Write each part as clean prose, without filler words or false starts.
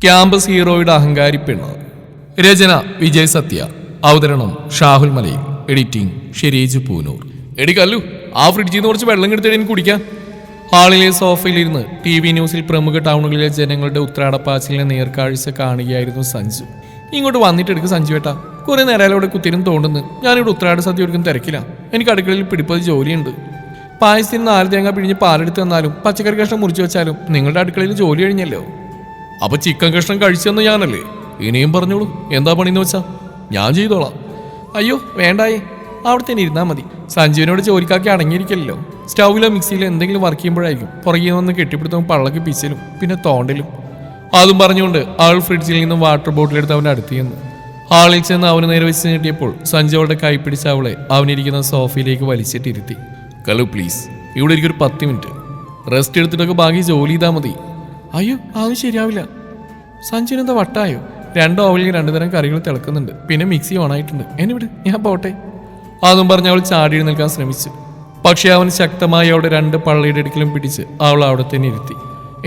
Campus ഹീറോയുടെ അഹങ്കാരി പെണ്ണ്. രചന വിജയ് സത്യ. അവതരണം ഷാഹുൽ മലയിൽ. എഡിറ്റിംഗ് ഷെരീജ് പൂനൂർ. എടി കല്ലു, ആ ഫ്രിഡ്ജിൽ നിന്ന് കുറച്ച് വെള്ളം എടുത്തിട്ട് എനിക്ക് കുടിക്കാം. ഹാളിലെ സോഫയിലിരുന്ന് TV ന്യൂസിൽ പ്രമുഖ ടൗണുകളിലെ ജനങ്ങളുടെ ഉത്രാടപ്പാച്ചിലിനെ നേർക്കാഴ്ച കാണുകയായിരുന്നു സഞ്ജു. ഇങ്ങോട്ട് വന്നിട്ട് എടുക്ക് സഞ്ജു ഏട്ടാ, കുറെ നേരം കുത്തിരും തോണ്ടുന്നു. ഞാനിവിടെ ഉത്രാട സദ്യ ഒരുക്കും തിരക്കില്ല. എനിക്ക് അടുക്കളയിൽ പിടിപ്പത് ജോലിയുണ്ട്. പായസത്തിന് 4 തേങ്ങ പിഴിഞ്ഞ് പാലെടുത്ത് തന്നാലും പച്ചക്കറി കഷ്ണം മുറിച്ചു വെച്ചാലും നിങ്ങളുടെ അടുക്കളയിൽ ജോലി കഴിഞ്ഞല്ലോ. അപ്പൊ ചിക്കൻ കഷ്ണം കഴിച്ചെന്ന് ഞാനല്ലേ? ഇനിയും പറഞ്ഞോളൂ, എന്താ പണിന്ന് വെച്ചാ ഞാൻ ചെയ്തോളാം. അയ്യോ വേണ്ടായേ, അവിടെ തന്നെ ഇരുന്നാൽ മതി. സഞ്ജുവിനോട് ജോലിക്കാക്കി അടങ്ങിയിരിക്കില്ലല്ലോ. സ്റ്റൗവിലോ മിക്സിയിലോ എന്തെങ്കിലും വർക്ക് ചെയ്യുമ്പോഴായിരിക്കും പുറകെ വന്ന് കെട്ടിപ്പിടുത്തവും പള്ളക്ക് പിച്ചലും പിന്നെ തോണ്ടലും. അതും പറഞ്ഞുകൊണ്ട് അവൾ ഫ്രിഡ്ജിൽ നിന്നും വാട്ടർ ബോട്ടിലെടുത്ത് അവൻ്റെ അടുത്ത് ചെന്നു. ഹാളിൽ ചെന്ന് അവന് നേരെ വെച്ച് നീട്ടിയപ്പോൾ സഞ്ജു അവളുടെ കൈ പിടിച്ച് അവളെ അവനിരിക്കുന്ന സോഫയിലേക്ക് വലിച്ചിട്ടിരുത്തി. കലു പ്ലീസ്, ഇവിടെ എനിക്കൊരു 10 മിനിറ്റ് റെസ്റ്റ് എടുത്തിട്ടൊക്കെ ബാക്കി ജോലി ചെയ്താൽ മതി. അയ്യോ അതൊന്നും ശരിയാവില്ല. സഞ്ജുവിന് എന്താ വട്ടായോ? 2 ഓവലിൽ 2 തരം കറികൾ തിളക്കുന്നുണ്ട്, പിന്നെ മിക്സി ഓണായിട്ടുണ്ട്. എന്നിവിടെ ഞാൻ പോട്ടെ. അതും പറഞ്ഞ് അവൾ ചാടി നിൽക്കാൻ ശ്രമിച്ചു. പക്ഷേ അവൻ ശക്തമായി അവളുടെ 2 പള്ളിയുടെ ഇടുക്കിലും പിടിച്ച് അവൾ അവിടെ തന്നെ ഇരുത്തി.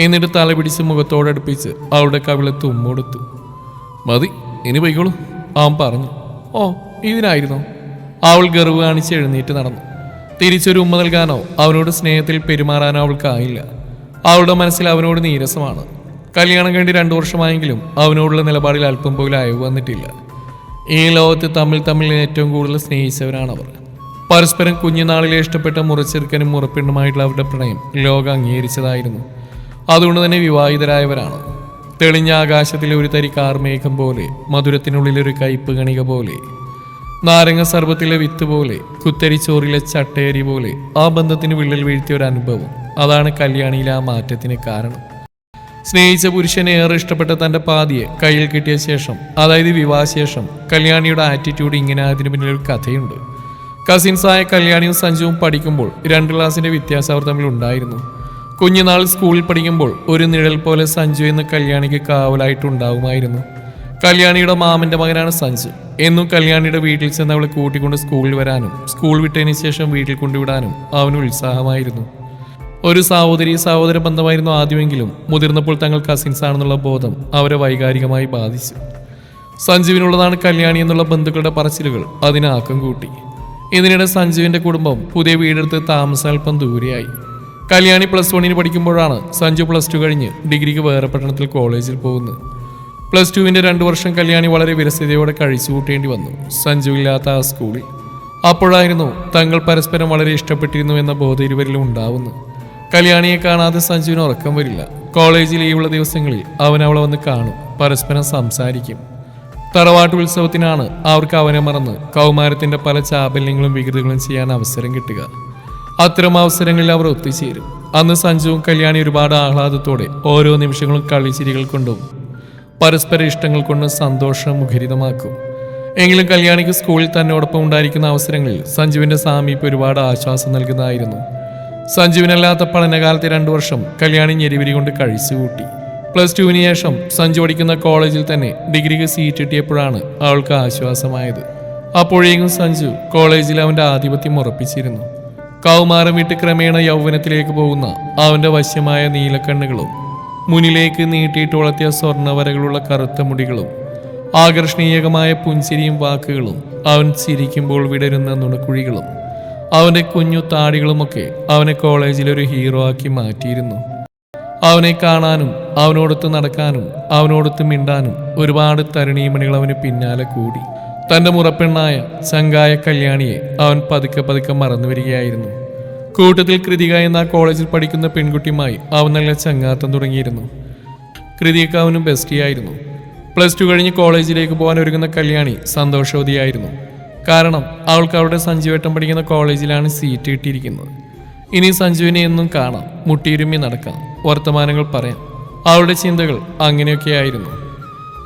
എന്നിട്ട് തല പിടിച്ച് മുഖത്തോടടുപ്പിച്ച് അവളുടെ കവിളത്ത് ഉമ്മൊടുത്തു. മതി, ഇനി പോയിക്കോളൂ അവൻ പറഞ്ഞു. ഓ ഇതിനായിരുന്നോ? അവൾ ഗർവ് കാണിച്ച് എഴുന്നേറ്റ് നടന്നു. തിരിച്ചൊരു ഉമ്മ നൽകാനോ അവനോട് സ്നേഹത്തിൽ പെരുമാറാനോ അവൾക്കായില്ല. അവളുടെ മനസ്സിൽ അവനോട് നീരസമാണ്. കല്യാണം കഴിഞ്ഞ് 2 വർഷമായെങ്കിലും അവനോടുള്ള നിലപാടിൽ അല്പം പോലും അയവ് വന്നിട്ടില്ല. ഈ ലോകത്ത് തമ്മിൽ ഏറ്റവും കൂടുതൽ സ്നേഹിച്ചവരാണവർ. പരസ്പരം കുഞ്ഞുനാളിലെ ഇഷ്ടപ്പെട്ട മുറച്ചെറുക്കനും മുറപ്പെണ്ണുമായിട്ടുള്ള അവരുടെ പ്രണയം ലോകം അംഗീകരിച്ചതായിരുന്നു. അതുകൊണ്ട് തന്നെ വിവാഹിതരായവരാണ്. തെളിഞ്ഞ ആകാശത്തിലെ ഒരു തരി കാർമേഘം പോലെ, മധുരത്തിനുള്ളിലൊരു കയ്പ് കണിക പോലെ, നാരങ്ങ സർബത്തിലെ വിത്ത് പോലെ, കുത്തരിച്ചോറിലെ ചട്ടയരി പോലെ ആ ബന്ധത്തിന് വിള്ളൽ വീഴ്ത്തിയ ഒരു അനുഭവം. അതാണ് കല്യാണിയിലെ ആ മാറ്റത്തിന് കാരണം. സ്നേഹിച്ച പുരുഷനെ ഏറെ ഇഷ്ടപ്പെട്ട തൻ്റെ പാതിയെ കയ്യിൽ കിട്ടിയ ശേഷം, അതായത് വിവാഹശേഷം, കല്യാണിയുടെ ആറ്റിറ്റ്യൂഡ് ഇങ്ങനെ അതിന് പിന്നിലൊരു കഥയുണ്ട്. കസിൻസായ കല്യാണിയും സഞ്ജുവും പഠിക്കുമ്പോൾ 2 ക്ലാസിൻ്റെ വ്യത്യാസം അവർ തമ്മിൽ ഉണ്ടായിരുന്നു. കുഞ്ഞുനാൾ സ്കൂളിൽ പഠിക്കുമ്പോൾ ഒരു നിഴൽ പോലെ സഞ്ജു എന്ന് കല്യാണിക്ക് കാവലായിട്ടുണ്ടാവുമായിരുന്നു. കല്യാണിയുടെ മാമൻ്റെ മകനാണ് സഞ്ജു. എന്നും കല്യാണിയുടെ വീട്ടിൽ ചെന്ന് അവളെ കൂട്ടിക്കൊണ്ട് സ്കൂളിൽ വരാനും സ്കൂൾ വിട്ടതിന് ശേഷം വീട്ടിൽ കൊണ്ടുവിടാനും അവന് ഉത്സാഹമായിരുന്നു. ഒരു സഹോദര ബന്ധമായിരുന്നു ആദ്യമെങ്കിലും മുതിർന്നപ്പോൾ തങ്ങൾ കസിൻസ് ആണെന്നുള്ള ബോധം അവരെ വൈകാരികമായി ബാധിച്ചു. സഞ്ജുവിനുള്ളതാണ് കല്യാണി എന്നുള്ള ബന്ധുക്കളുടെ പറച്ചിലുകൾ അതിന് ആക്കം കൂട്ടി. ഇതിനിടെ സഞ്ജുവിൻ്റെ കുടുംബം പുതിയ വീടെടുത്ത് താമസം അല്പം ദൂരെയായി. കല്യാണി +1 പഠിക്കുമ്പോഴാണ് സഞ്ജു +2 കഴിഞ്ഞ് ഡിഗ്രിക്ക് വേറെ പട്ടണത്തിൽ കോളേജിൽ പോകുന്നത്. +2 2 വർഷം കല്യാണി വളരെ വിരസതയോടെ കഴിച്ചു കൂട്ടേണ്ടി വന്നു സഞ്ജു ഇല്ലാത്ത ആ സ്കൂളിൽ. അപ്പോഴായിരുന്നു തങ്ങൾ പരസ്പരം വളരെ ഇഷ്ടപ്പെട്ടിരുന്നു എന്ന ബോധം ഇരുവരിലും ഉണ്ടാവുന്നു. കല്യാണിയെ കാണാതെ സഞ്ജുവിന് ഉറക്കം വരില്ല. കോളേജിൽ ലീവുള്ള ദിവസങ്ങളിൽ അവൻ അവളെ വന്ന് കാണും, പരസ്പരം സംസാരിക്കും. തറവാട്ട് ഉത്സവത്തിനാണ് അവർക്ക് അവനെ മറന്ന് കൗമാരത്തിന്റെ പല ചാബല്യങ്ങളും വികൃതികളും ചെയ്യാൻ അവസരം കിട്ടുക. അത്തരം അവസരങ്ങളിൽ അവർ ഒത്തുചേരും. അന്ന് സഞ്ജുവും കല്യാണി ഒരുപാട് ആഹ്ലാദത്തോടെ ഓരോ നിമിഷങ്ങളും കളിച്ചിരികൾ കൊണ്ടും പരസ്പര ഇഷ്ടങ്ങൾ കൊണ്ടും സന്തോഷം മുഖരിതമാക്കും. എങ്കിലും കല്യാണിക്ക് സ്കൂളിൽ തന്നോടൊപ്പം ഉണ്ടായിരിക്കുന്ന അവസരങ്ങളിൽ സഞ്ജുവിന്റെ സാമീപ്യം ഒരുപാട് ആശ്വാസം നൽകുന്നതായിരുന്നു. സഞ്ജുവിനല്ലാത്ത പഠനകാലത്തെ 2 വർഷം കല്യാണി ഞെരിവിരി കൊണ്ട് കഴിച്ചുകൂട്ടി. +2 ശേഷം സഞ്ജു പഠിക്കുന്ന കോളേജിൽ തന്നെ ഡിഗ്രിക്ക് സീറ്റ് കിട്ടിയപ്പോഴാണ് അവൾക്ക് ആശ്വാസമായത്. അപ്പോഴേക്കും സഞ്ജു കോളേജിൽ അവൻ്റെ ആധിപത്യം ഉറപ്പിച്ചിരുന്നു. കൗമാരം വിട്ട് ക്രമേണ യൗവനത്തിലേക്ക് പോകുന്ന അവൻ്റെ വശ്യമായ നീലക്കണ്ണുകളും മുന്നിലേക്ക് നീട്ടിയിട്ട് വളർത്തിയ സ്വർണ്ണവരകളുള്ള കറുത്ത മുടികളും ആകർഷണീയമായ പുഞ്ചിരിയും വാക്കുകളും അവൻ ചിരിക്കുമ്പോൾ വിടരുന്ന നുണക്കുഴികളും അവൻ്റെ കുഞ്ഞു താടികളുമൊക്കെ അവനെ കോളേജിലൊരു ഹീറോ ആക്കി മാറ്റിയിരുന്നു. അവനെ കാണാനും അവനോടൊത്ത് നടക്കാനും അവനോടൊത്ത് മിണ്ടാനും ഒരുപാട് തരുണീമണികൾ അവന് പിന്നാലെ കൂടി. തൻ്റെ മുറപ്പെണ്ണായ ചങ്കായ കല്യാണിയെ അവൻ പതുക്കെ മറന്നു വരികയായിരുന്നു. കൂട്ടത്തിൽ കൃതിക എന്ന കോളേജിൽ പഠിക്കുന്ന പെൺകുട്ടിയുമായി അവൻ നല്ല ചങ്ങാത്തം തുടങ്ങിയിരുന്നു. കൃതിക അവനും ബെസ്റ്റിയായിരുന്നു. +2 കഴിഞ്ഞ് കോളേജിലേക്ക് പോകാൻ ഒരുങ്ങുന്ന കല്യാണി സന്തോഷവതിയായിരുന്നു. കാരണം അവൾക്ക് അവളുടെ സഞ്ജുവേട്ടൻ പഠിക്കുന്ന കോളേജിലാണ് സീറ്റ് കിട്ടിയിരിക്കുന്നത്. ഇനി സഞ്ജുവിനെ എന്നും കാണാം, മുട്ടിയിരുമ്മി നടക്കാം, വർത്തമാനങ്ങൾ പറയാം. അവളുടെ ചിന്തകൾ അങ്ങനെയൊക്കെയായിരുന്നു.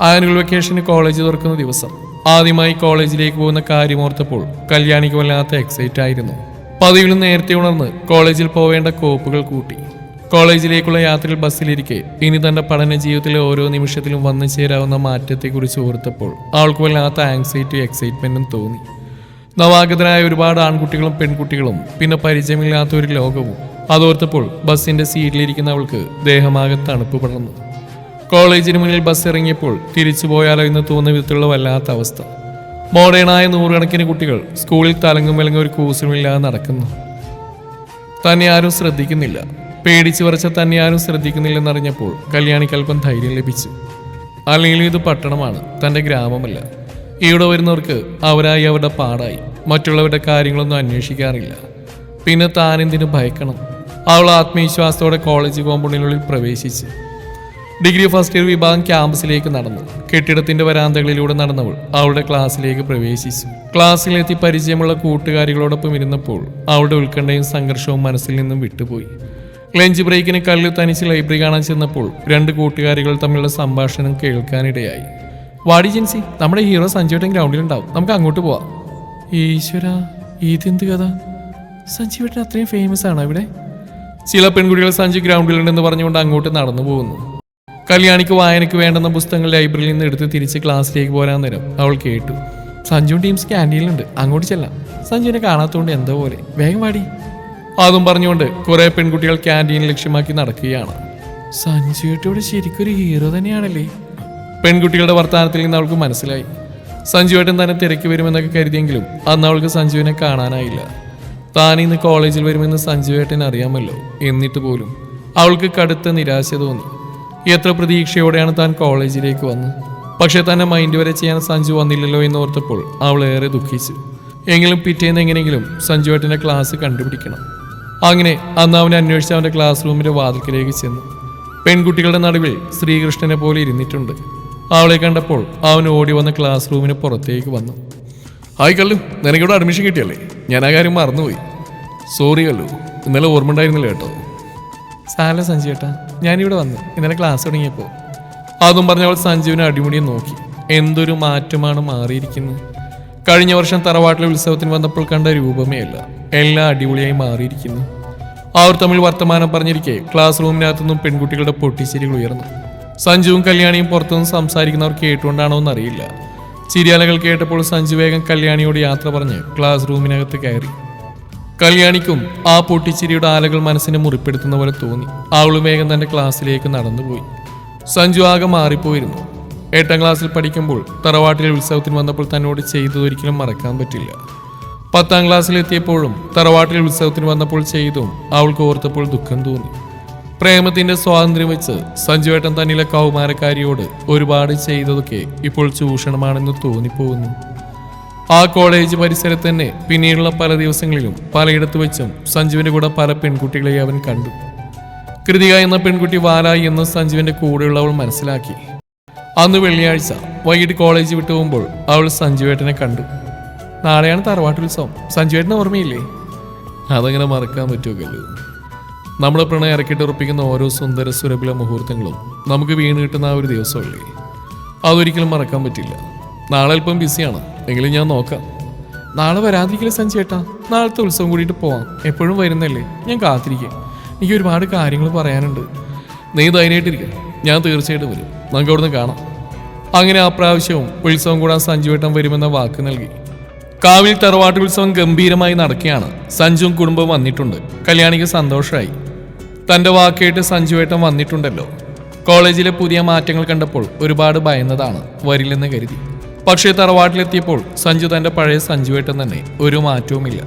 ആനുവൽ വെക്കേഷന് കോളേജ് തുറക്കുന്ന ദിവസം ആദ്യമായി കോളേജിലേക്ക് പോകുന്ന കാര്യമോർത്തപ്പോൾ കല്യാണിക്ക് വല്ലാത്ത എക്സൈറ്റ് ആയിരുന്നു. പതിവിലും നേരത്തെ ഉണർന്ന് കോളേജിൽ പോവേണ്ട കോപ്പുകൾ കൂട്ടി. കോളേജിലേക്കുള്ള യാത്രയിൽ ബസ്സിലിരിക്കെ ഇനി തൻ്റെ പഠന ജീവിതത്തിലെ ഓരോ നിമിഷത്തിലും വന്നു ചേരാവുന്ന മാറ്റത്തെക്കുറിച്ച് ഓർത്തപ്പോൾ അവൾക്ക് വല്ലാത്ത ആങ്സൈറ്റി എക്സൈറ്റ്മെൻറ്റും തോന്നി. നവാഗതരായ ഒരുപാട് ആൺകുട്ടികളും പെൺകുട്ടികളും പിന്നെ പരിചയമില്ലാത്ത ഒരു ലോകവും. അതോർത്തപ്പോൾ ബസ്സിൻ്റെ സീറ്റിലിരിക്കുന്ന അവൾക്ക് ദേഹമാകെ തണുപ്പ് പടർന്നു. കോളേജിന് മുന്നിൽ ബസ് ഇറങ്ങിയപ്പോൾ തിരിച്ചു പോയാലോ എന്ന് തോന്നുന്ന വിധത്തിലുള്ള വല്ലാത്ത അവസ്ഥ. മോഡേണായ നൂറുകണക്കിന് കുട്ടികൾ സ്കൂളിൽ തലങ്ങും വിലങ്ങും ഒരു കൂസലുമില്ലാതെ നടക്കുന്നു. തന്നെ ആരും ശ്രദ്ധിക്കുന്നില്ല. പേടിച്ചു വരച്ച തന്നെ ആരും ശ്രദ്ധിക്കുന്നില്ലെന്നറിഞ്ഞപ്പോൾ കല്യാണിക്ക് അല്പം ധൈര്യം ലഭിച്ചു. അല്ലെങ്കിൽ ഇത് പട്ടണമാണ്, തൻ്റെ ഗ്രാമമല്ല. ഇവിടെ വരുന്നവർക്ക് അവരായി അവരുടെ പാടായി, മറ്റുള്ളവരുടെ കാര്യങ്ങളൊന്നും അന്വേഷിക്കാറില്ല. പിന്നെ താനെന്തിനു ഭയക്കണം? അവൾ ആത്മവിശ്വാസത്തോടെ കോളേജ് കോമ്പൗണ്ടിനുള്ളിൽ പ്രവേശിച്ചു. ഡിഗ്രി ഫസ്റ്റ് ഇയർ വിഭാഗം ക്യാമ്പസിലേക്ക് നടന്നു. കെട്ടിടത്തിന്റെ വരാന്തകളിലൂടെ നടന്നവൾ അവളുടെ ക്ലാസ്സിലേക്ക് പ്രവേശിച്ചു. ക്ലാസ്സിലെത്തി പരിചയമുള്ള കൂട്ടുകാരികളോടൊപ്പം ഇരുന്നപ്പോൾ അവളുടെ ഉത്കണ്ഠയും സംഘർഷവും മനസ്സിൽ നിന്നും വിട്ടുപോയി. ലഞ്ച് ബ്രേക്കിന് കല്ല് തനിച്ച് ലൈബ്രറി കാണാൻ ചെന്നപ്പോൾ 2 കൂട്ടുകാരികൾ തമ്മിലുള്ള സംഭാഷണം കേൾക്കാനിടയായി. വാടി ജിൻസി, നമ്മുടെ ഹീറോ സഞ്ജുവേട്ടൻ ഗ്രൗണ്ടിലുണ്ടാവും, നമുക്ക് അങ്ങോട്ട് പോവാം. ഈശ്വര, ഇതെന്ത് കഥ? സഞ്ജുവേട്ടൻ അത്രയും ഫേമസ് ആണോ ഇവിടെ? ചില പെൺകുട്ടികൾ സഞ്ജു ഗ്രൗണ്ടിലുണ്ടെന്ന് പറഞ്ഞുകൊണ്ട് അങ്ങോട്ട് നടന്നു പോകുന്നു. കല്യാണിക്ക് വായനയ്ക്ക് വേണ്ടുന്ന പുസ്തകങ്ങൾ ലൈബ്രറിയിൽ നിന്ന് എടുത്ത് തിരിച്ച് ക്ലാസ്സിലേക്ക് പോരാൻ നേരം അവൾ കേട്ടു. സഞ്ജു ടീംസ് ക്യാൻറ്റീനിലുണ്ട്, അങ്ങോട്ട് ചെല്ലാം. സഞ്ജുവിനെ കാണാത്തതുകൊണ്ട് എന്തോ പോലെ, വേഗം വാടി. അതും പറഞ്ഞുകൊണ്ട് കുറെ പെൺകുട്ടികൾ ക്യാൻറ്റീൻ ലക്ഷ്യമാക്കി നടക്കുകയാണ്. സഞ്ജുവേട്ടോട് ശരിക്കൊരു ഹീറോ തന്നെയാണല്ലേ? പെൺകുട്ടികളുടെ വർത്തമാനത്തിൽ നിന്ന് അവൾക്ക് മനസ്സിലായി. സഞ്ജുവേട്ടൻ തന്നെ തിരക്കി വരുമെന്നൊക്കെ കരുതിയെങ്കിലും അന്ന് അവൾക്ക് സഞ്ജുവിനെ കാണാനായില്ല. താൻ ഇന്ന് കോളേജിൽ വരുമെന്ന് സഞ്ജുവേട്ടൻ അറിയാമല്ലോ. എന്നിട്ട് പോലും അവൾക്ക് കടുത്ത നിരാശ തോന്നി. എത്ര പ്രതീക്ഷയോടെയാണ് താൻ കോളേജിലേക്ക് വന്നത്. പക്ഷെ തന്നെ മൈൻഡ് വരെ ചെയ്യാൻ സഞ്ജു വന്നില്ലല്ലോ എന്ന് ഓർത്തപ്പോൾ അവൾ ഏറെ ദുഃഖിച്ചു. എങ്കിലും പിറ്റേന്ന് എങ്ങനെയെങ്കിലും സഞ്ജുവേട്ടൻ്റെ ക്ലാസ് കണ്ടുപിടിക്കണം. അങ്ങനെ അന്ന് അവനെ അന്വേഷിച്ച് അവൻ്റെ ക്ലാസ് റൂമിൻ്റെ വാതിൽക്കലേക്ക് ചെന്നു. പെൺകുട്ടികളുടെ നടുവിൽ ശ്രീകൃഷ്ണനെ പോലെ ഇരുന്നിട്ടുണ്ട്. അവളെ കണ്ടപ്പോൾ അവൻ ഓടി വന്ന ക്ലാസ് റൂമിന് പുറത്തേക്ക് വന്നു. ഹായ് കല്ലു, നിനക്കിവിടെ അഡ്മിഷൻ കിട്ടിയല്ലേ? ഞാൻ ആ കാര്യം മറന്നുപോയി. സോറി കല്ലു, ഇന്നലെ ഓർമ്മ ഉണ്ടായിരുന്നില്ല കേട്ടോ. സാല സഞ്ജു ചേട്ടാ, ഞാനിവിടെ വന്നു ഇന്നലെ ക്ലാസ് തുടങ്ങിയപ്പോൾ. അതും പറഞ്ഞവൾ സഞ്ജുവിനെ അടിമുടിയെ നോക്കി. എന്തൊരു മാറ്റമാണ് മാറിയിരിക്കുന്നത്. കഴിഞ്ഞ വർഷം തറവാട്ടിലെ ഉത്സവത്തിന് വന്നപ്പോൾ കണ്ട രൂപമേ അല്ല, എല്ലാം അടിപൊളിയായി മാറിയിരിക്കുന്നു. അവർ തമ്മിൽ വർത്തമാനം പറഞ്ഞിരിക്കെ ക്ലാസ് റൂമിനകത്തുനിന്നും പെൺകുട്ടികളുടെ പൊട്ടിച്ചിരികൾ ഉയർന്നു. സഞ്ജുവും കല്യാണിയും പുറത്തുനിന്ന് സംസാരിക്കുന്നവർ കേട്ടുകൊണ്ടാണോ എന്നറിയില്ല. ചിരിയാലകൾ കേട്ടപ്പോൾ സഞ്ജു വേഗം കല്യാണിയോട് യാത്ര പറഞ്ഞ് ക്ലാസ് റൂമിനകത്ത് കയറി. കല്യാണിക്കും ആ പൊട്ടിച്ചിരിയുടെ ആലകൾ മനസ്സിനെ മുറിപ്പെടുത്തുന്ന പോലെ തോന്നി. അവള് വേഗം തന്റെ ക്ലാസ്സിലേക്ക് നടന്നുപോയി. സഞ്ജു ആകെ മാറിപ്പോയിരുന്നു. 8ാം ക്ലാസ്സിൽ പഠിക്കുമ്പോൾ തറവാട്ടിലെ ഉത്സവത്തിന് വന്നപ്പോൾ തന്നോട് ചെയ്തതൊരിക്കലും മറക്കാൻ പറ്റില്ല. 10ാം ക്ലാസ്സിലെത്തിയപ്പോഴും തറവാട്ടിലെ ഉത്സവത്തിന് വന്നപ്പോൾ ചെയ്തും അവൾക്ക് ഓർത്തപ്പോൾ ദുഃഖം തോന്നി. പ്രേമത്തിന്റെ സ്വാതന്ത്ര്യം വെച്ച് സഞ്ജുവേട്ടൻ തന്നിലെ കൗമാരക്കാരിയോട് ഒരുപാട് ചെയ്തതൊക്കെ ഇപ്പോൾ ചൂഷണമാണെന്ന് തോന്നിപ്പോകുന്നു. ആ കോളേജ് പരിസരത്ത് തന്നെ പിന്നീടുള്ള പല ദിവസങ്ങളിലും പലയിടത്ത് വെച്ചും സഞ്ജുവിന്റെ കൂടെ പല പെൺകുട്ടികളെ അവൻ കണ്ടു. കൃതിക എന്ന പെൺകുട്ടി വാലായി എന്ന് സഞ്ജുവിന്റെ കൂടെയുള്ളവൾ മനസ്സിലാക്കി. അന്ന് വെള്ളിയാഴ്ച വൈകിട്ട് കോളേജ് വിട്ടു പോകുമ്പോൾ അവൾ സഞ്ജുവേട്ടനെ കണ്ടു. നാളെയാണ് തറവാട്ടുത്സവം, സഞ്ജുവേട്ടന് ഓർമ്മയില്ലേ? അതങ്ങനെ മറക്കാൻ പറ്റുമല്ലോ. നമ്മുടെ പ്രണയം ഇറക്കിയിട്ട് ഉറപ്പിക്കുന്ന ഓരോ സുന്ദര സുരഭില മുഹൂർത്തങ്ങളും നമുക്ക് വീണ് കിട്ടുന്ന ആ ഒരു ദിവസമല്ലേ, അതൊരിക്കലും മറക്കാൻ പറ്റില്ല. നാളെ അല്പം ബിസിയാണ്, എങ്കിലും ഞാൻ നോക്കാം. നാളെ വരാതിരിക്കില്ല സഞ്ജുവേട്ടാ, നാളത്തെ ഉത്സവം കൂടിയിട്ട് പോവാം. എപ്പോഴും വരുന്നല്ലേ, ഞാൻ കാത്തിരിക്കാം. എനിക്ക് ഒരുപാട് കാര്യങ്ങൾ പറയാനുണ്ട്. നീ ധൈര്യമായിട്ടിരിക്കുക, ഞാൻ തീർച്ചയായിട്ടും വരും. നമുക്ക് അവിടുന്ന് കാണാം. അങ്ങനെ ആ പ്രാവശ്യവും ഉത്സവം കൂടാൻ സഞ്ജുവേട്ടൻ വരുമെന്ന വാക്ക് നൽകി. കാവിൽ തറവാട്ട് ഉത്സവം ഗംഭീരമായി നടക്കുകയാണ്. സഞ്ജുവും കുടുംബവും വന്നിട്ടുണ്ട്. കല്യാണിക്ക് സന്തോഷമായി. തൻ്റെ വാക്കേട്ട് സഞ്ജുവേട്ടൻ വന്നിട്ടുണ്ടല്ലോ. കോളേജിലെ പുതിയ മാറ്റങ്ങൾ കണ്ടപ്പോൾ ഒരുപാട് ഭയന്നതാണ്, വരില്ലെന്ന് കരുതി. പക്ഷേ തറവാട്ടിലെത്തിയപ്പോൾ സഞ്ജു തൻ്റെ പഴയ സഞ്ജുവേട്ടൻ തന്നെ, ഒരു മാറ്റവുമില്ല.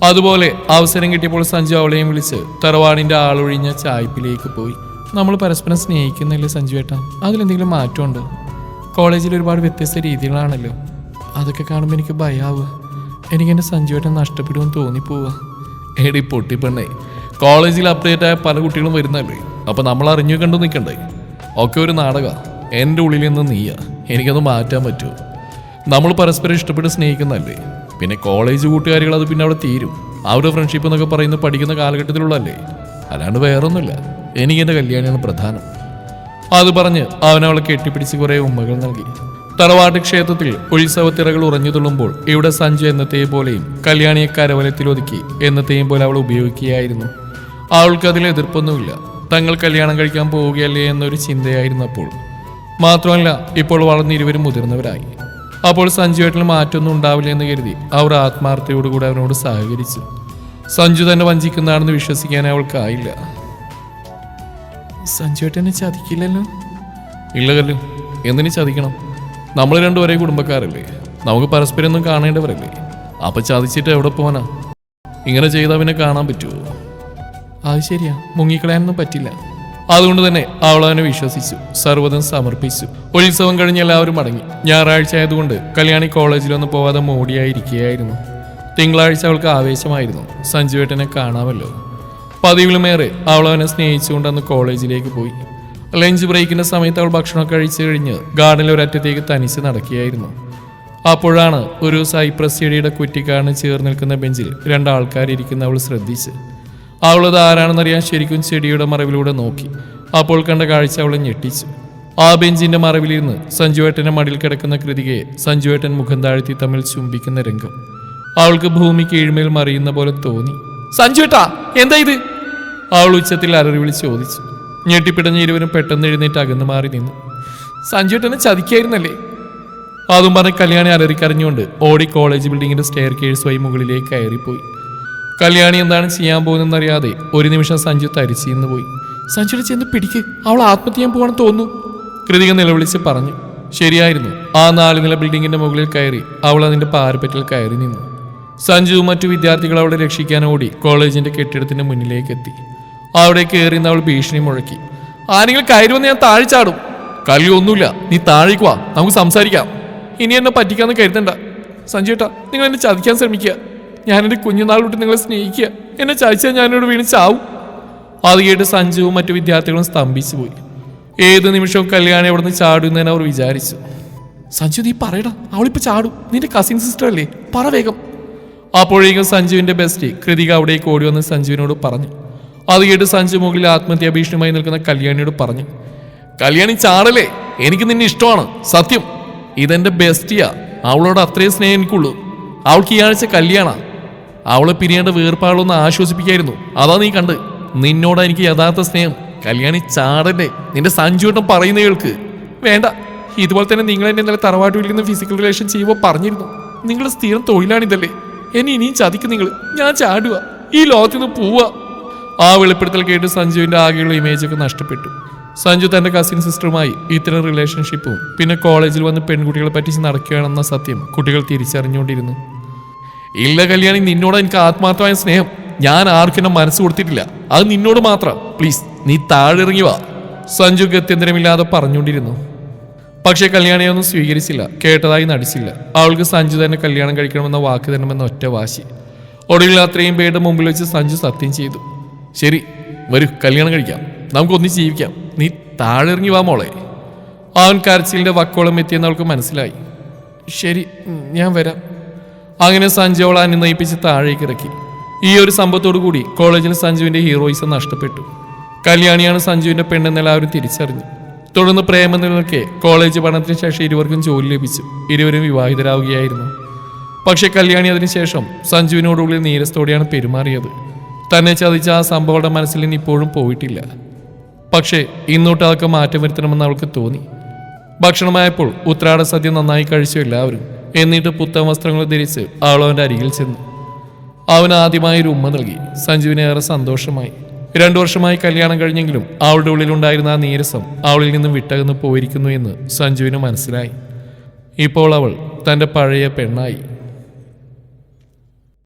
അതുപോലെ അവസരം കിട്ടിയപ്പോൾ സഞ്ജു അവളെയും വിളിച്ച് തറവാടിൻ്റെ ആളൊഴിഞ്ഞ ചായ്പിലേക്ക് പോയി. നമ്മൾ പരസ്പരം സ്നേഹിക്കുന്നില്ലേ സഞ്ജുവേട്ടാ, അതിലെന്തെങ്കിലും മാറ്റമുണ്ടോ? കോളേജിൽ ഒരുപാട് വ്യത്യസ്ത രീതികളാണല്ലോ, അതൊക്കെ കാണുമ്പോൾ എനിക്ക് ഭയാവുക. എനിക്കെൻ്റെ സഞ്ജുവേട്ടൻ നഷ്ടപ്പെടുമെന്ന് തോന്നിപ്പോവുക. എടി പൊട്ടിപ്പെണ്ണേ, കോളേജിൽ അപ്ഡേറ്റ് ആയ പല കുട്ടികളും വരുന്നല്ലേ, അപ്പം നമ്മൾ അറിഞ്ഞു കണ്ടു നിൽക്കണ്ടേ? ഒക്കെ ഒരു നാടകമാണ്. എൻ്റെ ഉള്ളിൽ നിന്ന് നീയാ, എനിക്കത് മാറ്റാൻ പറ്റുമോ? നമ്മൾ പരസ്പരം ഇഷ്ടപ്പെട്ട് സ്നേഹിക്കുന്നല്ലേ. പിന്നെ കോളേജ് കൂട്ടുകാരികൾ അത് പിന്നെ അവിടെ തീരും. അവരുടെ ഫ്രണ്ട്ഷിപ്പ് എന്നൊക്കെ പറയുന്നത് പഠിക്കുന്ന കാലഘട്ടത്തിലുള്ളല്ലേ, അല്ലാണ്ട് വേറൊന്നുമില്ല. എനിക്കെൻ്റെ കല്യാണിയാണ് പ്രധാനം. അത് പറഞ്ഞ് അവനവളെ കെട്ടിപ്പിടിച്ച് കുറേ ഉമ്മകൾ നൽകി. തറവാട്ട് ക്ഷേത്രത്തിൽ ഉത്സവത്തിറകൾ ഉറഞ്ഞു തുള്ളുമ്പോൾ ഇവിടെ സഞ്ജു എന്നത്തെയും പോലെയും കല്യാണിയെ കരവലത്തിലൊതുക്കി എന്നത്തെയും പോലെ അവൾ ഉപയോഗിക്കുകയായിരുന്നു. അവൾക്ക് അതിൽ എതിർപ്പൊന്നുമില്ല. തങ്ങൾ കല്യാണം കഴിക്കാൻ പോവുകയല്ലേ എന്നൊരു ചിന്തയായിരുന്നപ്പോൾ. മാത്രമല്ല, ഇപ്പോൾ വളർന്നിരുവരും മുതിർന്നവരായി. അപ്പോൾ സഞ്ജുവേട്ടന് മാറ്റമൊന്നും ഉണ്ടാവില്ല എന്ന് കരുതി അവർ ആത്മാർത്ഥയോടുകൂടി അവനോട് സഹകരിച്ചു. സഞ്ജു തന്നെ വഞ്ചിക്കുന്നതാണെന്ന് വിശ്വസിക്കാൻ അവൾക്കായില്ല. സഞ്ജുവേട്ടനെ ചതിക്കില്ലല്ലോ? ഇല്ല കല്ലു, എന്തിനു ചതിക്കണം? നമ്മൾ രണ്ടും ഒരേ കുടുംബക്കാരല്ലേ, നമുക്ക് പരസ്പരം ഒന്നും കാണേണ്ടവരല്ലേ. അപ്പൊ ചതിച്ചിട്ട് എവിടെ പോവാനാ? ഇങ്ങനെ ചെയ്താൽ പിന്നെ കാണാൻ പറ്റുമോ? അത് ശരിയാ, മുങ്ങിക്കളയാനൊന്നും പറ്റില്ല. അതുകൊണ്ട് തന്നെ അവൾ അവനെ വിശ്വസിച്ചു, സർവ്വതം സമർപ്പിച്ചു. ഉത്സവം കഴിഞ്ഞ് എല്ലാവരും മടങ്ങി. ഞായറാഴ്ച ആയതുകൊണ്ട് കല്യാണി കോളേജിലൊന്നും പോവാതെ മോടിയായിരിക്കുകയായിരുന്നു. തിങ്കളാഴ്ച അവൾക്ക് ആവേശമായിരുന്നു, സഞ്ജുവേട്ടനെ കാണാമല്ലോ. പതിവിലുമേറെ അവൾ അവനെ സ്നേഹിച്ചുകൊണ്ട് അന്ന് കോളേജിലേക്ക് പോയി. ലഞ്ച് ബ്രേക്കിന്റെ സമയത്ത് അവൾ ഭക്ഷണം കഴിച്ചു കഴിഞ്ഞ് ഗാർഡനിൽ ഒരറ്റത്തേക്ക് തനിച്ച് നടക്കുകയായിരുന്നു. അപ്പോഴാണ് ഒരു സൈപ്രസ് ചെടിയുടെ കുറ്റിക്കാടിന് ചേർന്ന് നിൽക്കുന്ന ബെഞ്ചിൽ രണ്ടാൾക്കാരിയ്ക്കുന്ന അവൾ ശ്രദ്ധിച്ച്. അവളത് ആരാണെന്നറിയാൻ ശരിക്കും ചെടിയുടെ മറവിലൂടെ നോക്കി. അപ്പോൾ കണ്ട കാഴ്ച അവളെ ഞെട്ടിച്ചു. ആ ബെഞ്ചിന്റെ മറവിലിരുന്ന് സഞ്ജുവേട്ടന്റെ മടിയിൽ കിടക്കുന്ന കൃതികയെ സഞ്ജുവേട്ടൻ മുഖം താഴ്ത്തി തമ്മിൽ ചുംബിക്കുന്ന രംഗം അവൾക്ക് ഭൂമി കീഴ്മേൽ മറിയുന്ന പോലെ തോന്നി. സഞ്ജുവേട്ടാ, എന്താ ഇത്? അവൾ ഉച്ചത്തിൽ അലറി വിളിച്ച് ചോദിച്ചു. ഞെട്ടിപ്പിടഞ്ഞ ഇരുവരും പെട്ടെന്ന് എഴുന്നേറ്റ് അകന്നു മാറി നിന്നു. സഞ്ജുവേട്ടനെ ചതിക്കായിരുന്നല്ലേ? അതും പറഞ്ഞ് കല്യാണി അലറിക്കരഞ്ഞുകൊണ്ട് ഓടി കോളേജ് ബിൽഡിങ്ങിന്റെ സ്റ്റെയർ കേഴ്സ് വഴി മുകളിലേക്ക് കയറിപ്പോയി. കല്യാണി എന്താണ് ചെയ്യാൻ പോകുന്നതെന്നറിയാതെ ഒരു നിമിഷം സഞ്ജു തരിച്ചിന്ന് പോയി. സഞ്ജുവിനെ ചെന്ന് പിടിക്ക്, അവൾ ആത്മഹത്യ ചെയ്യാൻ പോകണം തോന്നുന്നു, കൃതിക നിലവിളിച്ച് പറഞ്ഞു. ശരിയായിരുന്നു. ആ 4 നില ബിൽഡിങ്ങിന്റെ മുകളിൽ കയറി അവൾ അതിന്റെ പാരപ്പറ്റിൽ കയറി നിന്നു. സഞ്ജുവും മറ്റു വിദ്യാർത്ഥികൾ അവളെ രക്ഷിക്കാൻ ഓടി കോളേജിന്റെ കെട്ടിടത്തിന്റെ മുന്നിലേക്ക് എത്തി. അവിടെ കയറി അവൾ ഭീഷണി മുഴക്കി. ആരെങ്കിലും കയറി വന്ന് ഞാൻ താഴെ ചാടും. കല്യൊന്നുമില്ല, നീ താഴേക്ക് വാ, നമുക്ക് സംസാരിക്കാം. ഇനി എന്നെ പറ്റിക്കാന്ന് കരുതണ്ട. സഞ്ജുവേട്ടാ, നിങ്ങൾ എന്നെ ചതിക്കാൻ ശ്രമിക്കുക. ഞാൻ എൻ്റെ കുഞ്ഞുനാൾ വിട്ട് നിങ്ങളെ സ്നേഹിക്കുക. എന്നെ ചതിച്ചാൽ ഞാനിവിടെ വീണ് ചാവും. അത് കേട്ട് സഞ്ജുവും മറ്റു വിദ്യാർത്ഥികളും സ്തംഭിച്ചു പോയി. ഏത് നിമിഷവും കല്യാണി അവിടെ നിന്ന് ചാടുന്നതിന് അവർ വിചാരിച്ചു. സഞ്ജു, നീ പറയടാ, അവളിപ്പോൾ ചാടും. നിന്റെ കസിൻ സിസ്റ്റർ അല്ലേ, പറ വേഗം. അപ്പോഴേക്കും സഞ്ജുവിന്റെ ബെസ്റ്റ് കൃതിക അവിടേക്ക് ഓടി വന്ന് സഞ്ജുവിനോട് പറഞ്ഞു. അത് കേട്ട് സഞ്ജു മുകളിൽ ആത്മഹത്യാ ഭീഷണിയുമായി നിൽക്കുന്ന കല്യാണിയോട് പറഞ്ഞു. കല്യാണി ചാടല്ലേ, എനിക്ക് നിന്നെ ഇഷ്ടമാണ്, സത്യം. ഇതെന്റെ ബെസ്റ്റിയാ, അവളോട് അത്രയും സ്നേഹം എനിക്കുള്ളൂ. അവൾക്ക് ഈ ആഴ്ച കല്യാണ. അവളെ പിരിയേണ്ട വേർപാടൊന്ന് ആശ്വസിപ്പിക്കായിരുന്നു, അതാ നീ കണ്ട്. നിന്നോട് എനിക്ക് യഥാർത്ഥ സ്നേഹം. കല്യാണി ചാടല്ലേ, നിന്റെ സഞ്ജുവേട്ടൻ പറയുന്ന കേൾക്ക്. വേണ്ട, ഇതുപോലെ തന്നെ നിങ്ങൾ എന്നെ ഇന്നലെ തറവാട്ട് വിളിക്കുന്ന ഫിസിക്കൽ റിലേഷൻ ചെയ്യുമ്പോൾ പറഞ്ഞിരുന്നു. നിങ്ങളുടെ സ്ഥിരം തൊഴിലാണിതല്ലേ, എന്നെ ഇനിയും ചതിക്കും നിങ്ങൾ. ഞാൻ ചാടുക, ഈ ലോകത്തിൽ നിന്ന് പോവുക. ആ വെളിപ്പെടുത്തൽ കേട്ട് സഞ്ജുവിന്റെ ആകെയുള്ള ഇമേജൊക്കെ നഷ്ടപ്പെട്ടു. സഞ്ജു തന്റെ കസിൻ സിസ്റ്ററുമായി ഇത്തരം റിലേഷൻഷിപ്പും പിന്നെ കോളേജിൽ വന്ന് പെൺകുട്ടികളെ പറ്റിച്ച് നടക്കുകയാണെന്ന സത്യം കുട്ടികൾ തിരിച്ചറിഞ്ഞുകൊണ്ടിരുന്നു. ഇല്ല കല്യാണി, നിന്നോട് എനിക്ക് ആത്മാർത്ഥമായ സ്നേഹം. ഞാൻ ആർക്കും എന്നെ മനസ്സ് കൊടുത്തിട്ടില്ല, അത് നിന്നോട് മാത്രം. പ്ലീസ്, നീ താഴെ ഇറങ്ങി വാ, സഞ്ജു ഗത്യന്തരമില്ലാതെ പറഞ്ഞുകൊണ്ടിരുന്നു. പക്ഷേ കല്യാണിയൊന്നും സ്വീകരിച്ചില്ല, കേട്ടതായി നടിച്ചില്ല. അവൾക്ക് സഞ്ജു തന്നെ കല്യാണം കഴിക്കണമെന്ന വാക്ക് തരണമെന്ന ഒറ്റ വാശി. ഒടുവിൽ അത്രയും പേരുടെ മുമ്പിൽ വെച്ച് സഞ്ജു സത്യം ചെയ്തു. ശരി, വരൂ, കല്യാണം കഴിക്കാം, നമുക്കൊന്നിച്ച് ജീവിക്കാം. നീ താഴെ ഇറങ്ങി വാ മോളെ. അവൻ കരച്ചിലിന്റെ വക്കോളം എത്തിയെന്ന് അവൾക്ക് മനസ്സിലായി. ശരി, ഞാൻ വരാം. അങ്ങനെ സഞ്ജു അവൾ അനുനയിപ്പിച്ച് താഴേക്ക് ഇറക്കി. ഈ ഒരു സംഭവത്തോടു കൂടി കോളേജിൽ സഞ്ജുവിന്റെ ഹീറോയിസം നഷ്ടപ്പെട്ടു. കല്യാണിയാണ് സഞ്ജുവിന്റെ പെണ്ണെന്ന് എല്ലാവരും തിരിച്ചറിഞ്ഞു. തുടർന്ന് പ്രേമം നിലനിൽക്കെ കോളേജ് പഠനത്തിന് ശേഷം ഇരുവർക്കും ജോലി ലഭിച്ചു. ഇരുവരും വിവാഹിതരാവുകയായിരുന്നു. പക്ഷെ കല്യാണി അതിനുശേഷം സഞ്ജുവിനോടുള്ളിൽ നീരസത്തോടെയാണ് പെരുമാറിയത്. തന്നെ ചതിച്ച ആ സംഭവങ്ങളുടെ മനസ്സിൽ നിന്ന് ഇപ്പോഴും പോയിട്ടില്ല. പക്ഷേ ഇന്നോട്ട് അതൊക്കെ മാറ്റം വരുത്തണമെന്ന് അവൾക്ക് തോന്നി. ഭക്ഷണമായപ്പോൾ ഉത്രാട സദ്യ നന്നായി കഴിച്ചു എല്ലാവരും. എന്നിട്ട് പുത്തൻ വസ്ത്രങ്ങൾ ധരിച്ച് അവൾ അവൻ്റെ അരികിൽ ചെന്നു. അവൻ ആദ്യമായി ഒരു ഉമ്മ നൽകി. സഞ്ജുവിന് ഏറെ സന്തോഷമായി. 2 വർഷമായി കല്യാണം കഴിഞ്ഞെങ്കിലും അവളുടെ ഉള്ളിലുണ്ടായിരുന്ന ആ നീരസം അവളിൽ നിന്നും വിട്ടകന്ന് പോയിരിക്കുന്നു എന്ന് സഞ്ജുവിന് മനസ്സിലായി. ഇപ്പോൾ അവൾ തൻ്റെ പഴയ പെണ്ണായി.